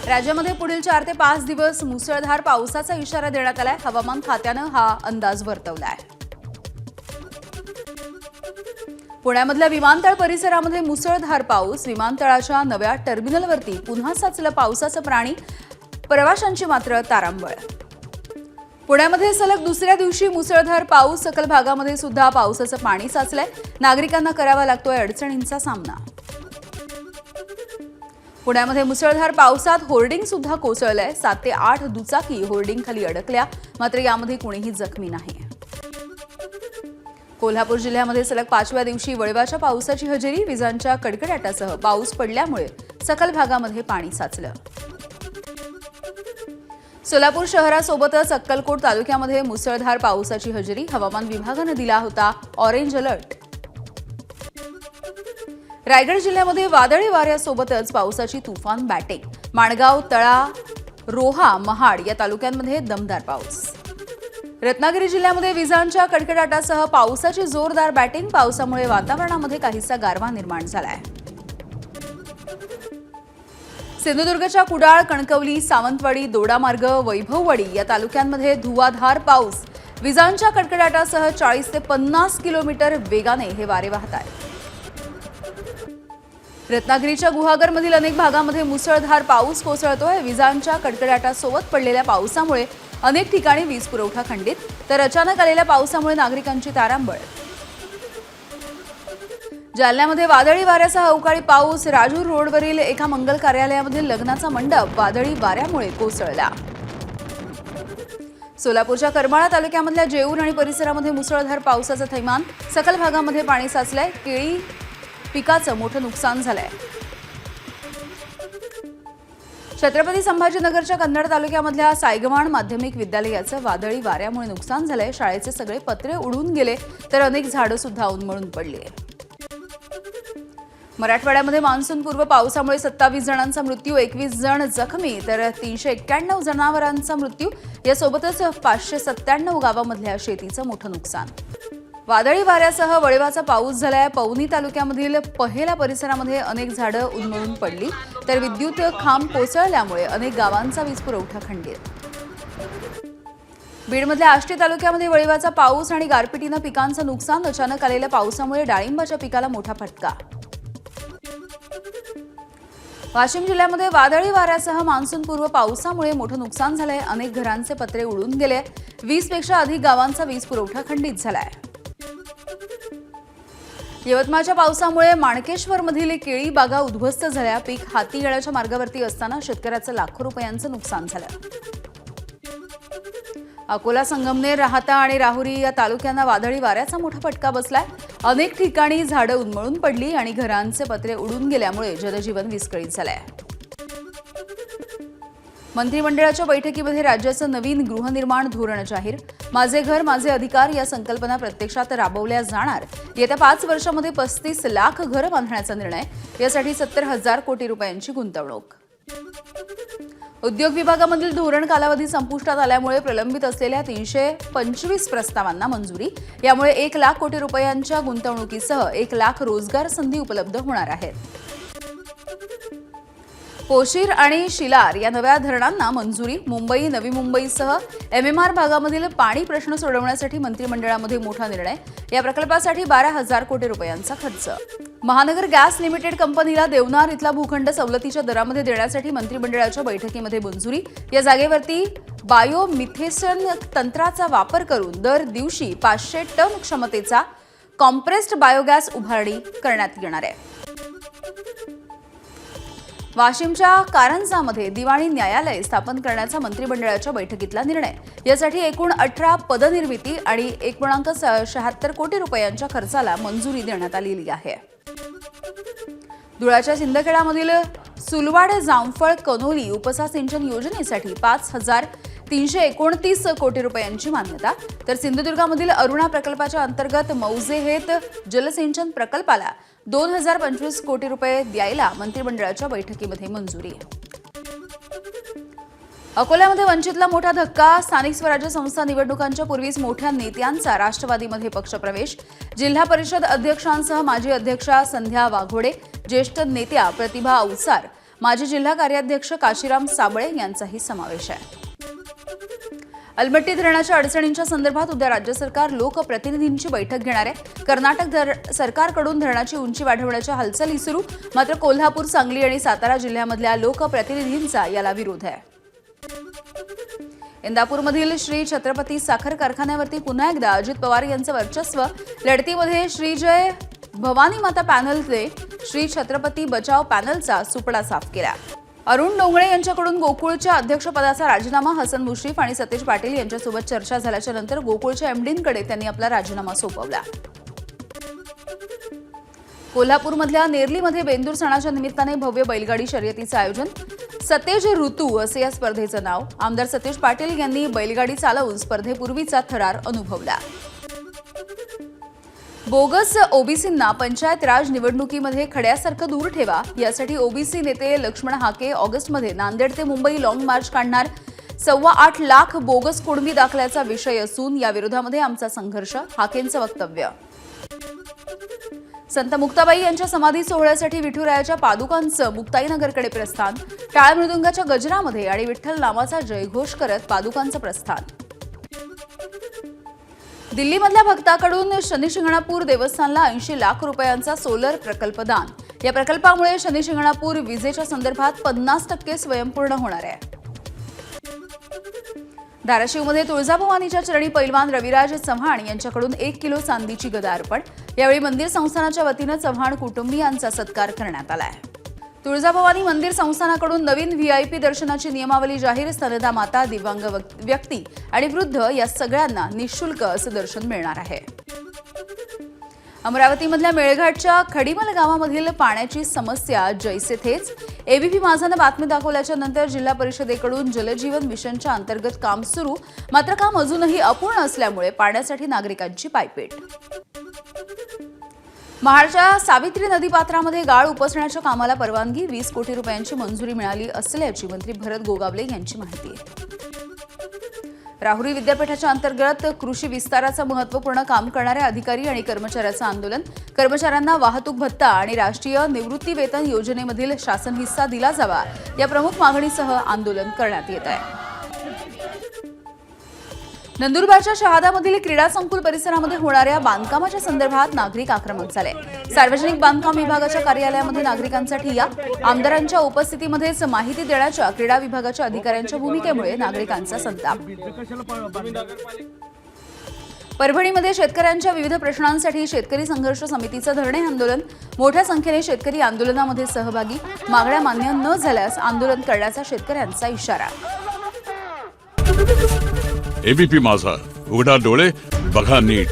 राज्यामध्ये पुढील 4 ते 5 दिवस मुसळधार पावसाचा इशारा देण्यात आलाय। हवामान खात्यानं हा अंदाज वर्तवलाय। पुण्यामधल्या विमानतळ परिसरामध्ये मुसळधार पाऊस। विमानतळाच्या नव्या टर्मिनलवरती पुन्हा साचलं पावसाचं पाणी। प्रवाशांची मात्र तारांबळ। पुण्यामध्ये सलग दुसऱ्या दिवशी मुसळधार पाऊस। सकल भागामध्ये सुद्धा पावसाचं पाणी साचलंय। नागरिकांना करावा लागतोय अडचणींचा सामना। पुण्यामध्ये मुसळधार पावसात होर्डिंग सुद्धा कोसळलंय। 7 ते 8 दुचाकी होर्डिंग खाली अडकल्या, मात्र यामध्ये कोणीही जखमी नाही। कोल्हापूर जिल्ह्यामध्ये सलग 5व्या दिवशी वळवाच्या पावसाची हजेरी। विजांच्या कडकडाटासह पाऊस पडल्यामुळे सकल भागामध्ये पाणी साचलं। सोलापूर शहरासोबतच अक्कलकोट तालुक्यामध्ये मुसळधार पावसाची हजेरी। हवामान विभागानं दिला होता ऑरेंज अलर्ट। रायगड जिल्ह्यामध्ये वादळी वाऱ्यासोबतच पावसाची तुफान बॅटिंग। माणगाव, तळा, रोहा, महाड या तालुक्यांमध्ये दमदार पाऊस। रत्नागिरी जिल्ह्यामध्ये विजांच्या कडकडाटासह पावसाची जोरदार बॅटिंग। पावसामुळे वातावरणामध्ये काहीसा गारवा निर्माण झालाय। सिंधुदुर्गच्या कुडाळ, कणकवली, सावंतवाडी, दोडामार्ग, वैभववाडी या तालुक्यांमध्ये धुवाधार पाऊस। विजांच्या कडकडाटासह 40 ते 50 किलोमीटर वेगाने हे वारे वाहत आहेत। रत्नागिरीच्या गुहागरमधील अनेक भागामध्ये मुसळधार पाऊस कोसळतोय। विजांच्या कडकडाटासोबत पडलेल्या पावसामुळे अनेक ठिकाणी वीज पुरवठा खंडित, तर अचानक आलेल्या पावसामुळे नागरिकांची तारांबळ। जालन्यामध्ये वादळी वाऱ्यासह अवकाळी पाऊस। राजूर रोडवरील एका मंगल कार्यालयामधील लग्नाचा मंडप वादळी वाऱ्यामुळे कोसळला। सोलापूरच्या करमाळा तालुक्यामधल्या जेऊर आणि परिसरामध्ये मुसळधार पावसाचं थैमान। सकल भागामध्ये पाणी साचलंय। केळी पिकाचं मोठं नुकसान झालंय। छत्रपती संभाजीनगरच्या कन्नड तालुक्यामधल्या सायगवाण माध्यमिक विद्यालयाचं वादळी वाऱ्यामुळे नुकसान झालंय। शाळेचे सगळे पत्रे उडून गेले, तर अनेक झाडं सुद्धा उन्मळून पडली। मराठवाड्यामध्ये मान्सूनपूर्व पावसामुळे 27 जणांचा मृत्यू, 21 जण जखमी, तर 391 जनावरांचा मृत्यू। यासोबतच 597 गावांमधल्या शेतीचं मोठं नुकसान। वादळी वाऱ्यासह वळवाचा पाऊस झालाय। पवनी तालुक्यामधील पहेला परिसरामध्ये अनेक झाडं उन्मळून पडली, तर विद्युत खांब कोसळल्यामुळे अनेक गावांचा वीज पुरवठा खंडित। बीडमधल्या आष्टी तालुक्यामध्ये वळवाचा पाऊस आणि गारपिटीनं पिकांचं नुकसान। अचानक आलेल्या पावसामुळे डाळिंबाच्या पिकाला मोठा फटका। वाशिम जिल्ह्यामध्ये वादळी वाऱ्यासह मान्सूनपूर्व पावसामुळे मोठं नुकसान झालंय। अनेक घरांचे पत्रे उडून गेले। 20 पेक्षा अधिक गावांचा वीज पुरवठा खंडित झालाय। यवतमाळच्या पावसामुळे माणकेश्वरमधील केळी बागा उद्ध्वस्त झाल्या। पीक हाती येण्याच्या मार्गावरती असताना शेतकऱ्याचं लाखो रुपयांचं नुकसान झालं। अकोला, संगमनेर, राहाता आणि राहुरी या तालुक्यांना वादळी वाऱ्याचा मोठा फटका बसलाय। अनेक ठिकाणी झाडं उन्मळून पडली आणि घरांचे पत्रे उडून गेल्यामुळे जनजीवन विस्कळीत झालंय। मंत्रिमंडळाच्या बैठकीमध्ये राज्याचं नवीन गृहनिर्माण धोरण जाहीर। माझे घर माझे अधिकार या संकल्पना प्रत्यक्षात राबवल्या जाणार। येत्या 5 वर्षांमध्ये 35 लाख घरं बांधण्याचा निर्णय। यासाठी 70,000 कोटी रुपयांची गुंतवणूक। उद्योग विभागामधील धोरण कालावधी संपुष्टात आल्यामुळे प्रलंबित असलेल्या 325 प्रस्तावांना मंजुरी। यामुळे 1 लाख कोटी रुपयांच्या गुंतवणुकीसह 1 लाख रोजगार संधी उपलब्ध होणार आहेत। पोशीर आणि शिलार या नव्या धरणांना मंजुरी। मुंबई, नवी मुंबईसह MMR भागामधील पाणी प्रश्न सोडवण्यासाठी मंत्रिमंडळामध्ये मोठा निर्णय। या प्रकल्पासाठी 12,000 कोटी रुपयांचा खर्च। महानगर गॅस लिमिटेड कंपनीला देवनार इथला भूखंड सवलतीच्या दरामध्ये देण्यासाठी मंत्रिमंडळाच्या बैठकीमध्ये मंजुरी। या जागेवरती बायोमिथेशन तंत्राचा वापर करून दर दिवशी 500 टन क्षमतेचा कॉम्प्रेस्ड बायोगॅस उभारणी करण्यात येणार आहे। वाशिमच्या कारंजामध्ये दिवाणी न्यायालय स्थापन करण्याचा मंत्रिमंडळाच्या बैठकीतला निर्णय। यासाठी एकूण 18 पदनिर्मिती आणि 1.76 कोटी रुपयांच्या खर्चाला मंजुरी देण्यात आलेली आहे। धुळ्याच्या सिंदखेडामधील सुलवाड जामफळ कनोली उपसा सिंचन योजनेसाठी 5,329 कोटी रुपयांची मान्यता। तर सिंधुदुर्गामधील अरुणा प्रकल्पाच्या अंतर्गत मौजेहेत जलसिंचन प्रकल्पाला 2,025 कोटी रुपये द्यायला मंत्रिमंडळाच्या बैठकीमध्ये मंजुरी। अकोल्यामध्ये वंचितला मोठा धक्का। स्थानिक स्वराज्य संस्था निवडणुकांच्या पूर्वीच मोठ्या नेत्यांचा राष्ट्रवादीमध्ये पक्षप्रवेश। जिल्हा परिषद अध्यक्षांसह माजी अध्यक्षा संध्या वाघोडे, ज्येष्ठ नेत्या प्रतिभा अवसार, माजी जिल्हा कार्याध्यक्ष काशीराम साबळे यांचाही समावेश आहे. अलमट्टी धरणाच्या अडचणींच्या संदर्भात उद्या राज्य सरकार लोकप्रतिनिधींची बैठक घेणार आहे. कर्नाटक सरकारकडून धरणाची उंची वाढवण्याच्या हालचाली सुरू, मात्र कोल्हापूर, सांगली आणि सातारा जिल्ह्यामधल्या लोकप्रतिनिधींचा याला विरोध आहे. इंदापूरमधील श्री छत्रपती साखर कारखान्यावरती पुन्हा एकदा अजित पवार यांचं वर्चस्व. लढतीमध्ये श्रीजय भवानी माता पॅनलने श्री छत्रपती बचाव पॅनलचा सुपडा साफ केला. अरुण डोंगळे यांच्याकडून गोकुळच्या अध्यक्षपदाचा राजीनामा. हसन मुश्रीफ आणि सतेज पाटील यांच्यासोबत चर्चा झाल्याच्या नंतर गोकुळच्या एमडींकडे त्यांनी आपला राजीनामा सोपवला. कोल्हापूरमधल्या नेरलीमध्ये बेंदूर सणाच्या निमित्ताने भव्य बैलगाडी शर्यतीचं आयोजन. सतेज ऋतू असे या स्पर्धेचं नाव. आमदार सतेज पाटील यांनी बैलगाडी चालवून स्पर्धेपूर्वीचा थरार अनुभवला. बोगस ओबीसींना पंचायत राज निवडणुकीमध्ये खड्यासारखं दूर ठेवा, यासाठी ओबीसी नेते लक्ष्मण हाके ऑगस्टमध्ये नांदेड ते मुंबई लॉंग मार्च काढणार. 8.25 लाख बोगस कुणबी दाखल्याचा विषय असून या विरोधामध्ये आमचा संघर्ष, हाकेंचं वक्तव्य. संत मुक्ताबाई यांच्या समाधी सोहळ्यासाठी विठुरायाच्या पादुकांचं मुक्ताईनगरकडे प्रस्थान. टाळ मृदुंगाच्या गजरामध्ये आणि विठ्ठल नामाचा जयघोष करत पादुकांचं प्रस्थान. दिल्लीमधल्या भक्ताकडून शनिशिंगणापूर देवस्थानला 80 लाख रुपयांचा सोलर प्रकल्प दान. या प्रकल्पामुळे शनिशिंगणापूर विजेच्या संदर्भात 50% स्वयंपूर्ण होणार आहे. धाराशिवमध्ये तुळजाभवानीच्या चरणी पैलवान रविराज चव्हाण यांच्याकडून 1 किलो चांदीची गदा अर्पण. यावेळी मंदिर संस्थानाच्या वतीनं चव्हाण कुटुंबियांचा सत्कार करण्यात आलाय. तुळजाभवानी मंदिर संस्थानाकडून नवीन व्हीआयपी दर्शनाची नियमावली जाहीर. स्तनदा माता, दिव्यांग व्यक्ती आणि वृद्ध या सगळ्यांना निःशुल्क असं दर्शन मिळणार आहे. अमरावतीमधल्या मेळघाटच्या खडीमल गावामधील पाण्याची समस्या जैसे थेच. एबीपी माझानं बातमी दाखवल्याच्या नंतर जिल्हा परिषदेकडून जलजीवन मिशनच्या अंतर्गत काम सुरू, मात्र काम अजूनही अपूर्ण असल्यामुळे पाण्यासाठी नागरिकांची पायपीट. महाडच्या सावित्री नदीपात्रामध्ये गाळ उपसण्याच्या कामाला परवानगी. 20 कोटी रुपयांची मंजुरी मिळाली असल्याची मंत्री भरत गोगावले यांची माहिती आहे. राहुरी विद्यापीठाच्या अंतर्गत कृषी विस्ताराचं महत्त्वपूर्ण काम करणाऱ्या अधिकारी आणि कर्मचाऱ्यांचं आंदोलन. कर्मचाऱ्यांना वाहतूक भत्ता आणि राष्ट्रीय निवृत्ती वेतन योजनेमधील शासन हिस्सा दिला जावा या प्रमुख मागणीसह आंदोलन करण्यात येत आहे. नंदुरबारच्या शहादामधील क्रीडा संकुल परिसरामध्ये होणाऱ्या बांधकामाच्या संदर्भात नागरिक आक्रमक झाले. सार्वजनिक बांधकाम विभागाच्या कार्यालयामध्ये नागरिकांसाठी या आमदारांच्या उपस्थितीमध्येच माहिती देण्याच्या क्रीडा विभागाच्या अधिकाऱ्यांच्या भूमिकेमुळे नागरिकांचा संताप. परभणीमध्ये शेतकऱ्यांच्या विविध प्रश्नांसाठी शेतकरी संघर्ष समितीचं धरणे आंदोलन. मोठ्या संख्येने शेतकरी आंदोलनामध्ये सहभागी. मागण्या मान्य न झाल्यास आंदोलन करण्याचा शेतकऱ्यांचा इशारा. एबीपी माझा, उघडा डोळे बघा नीट.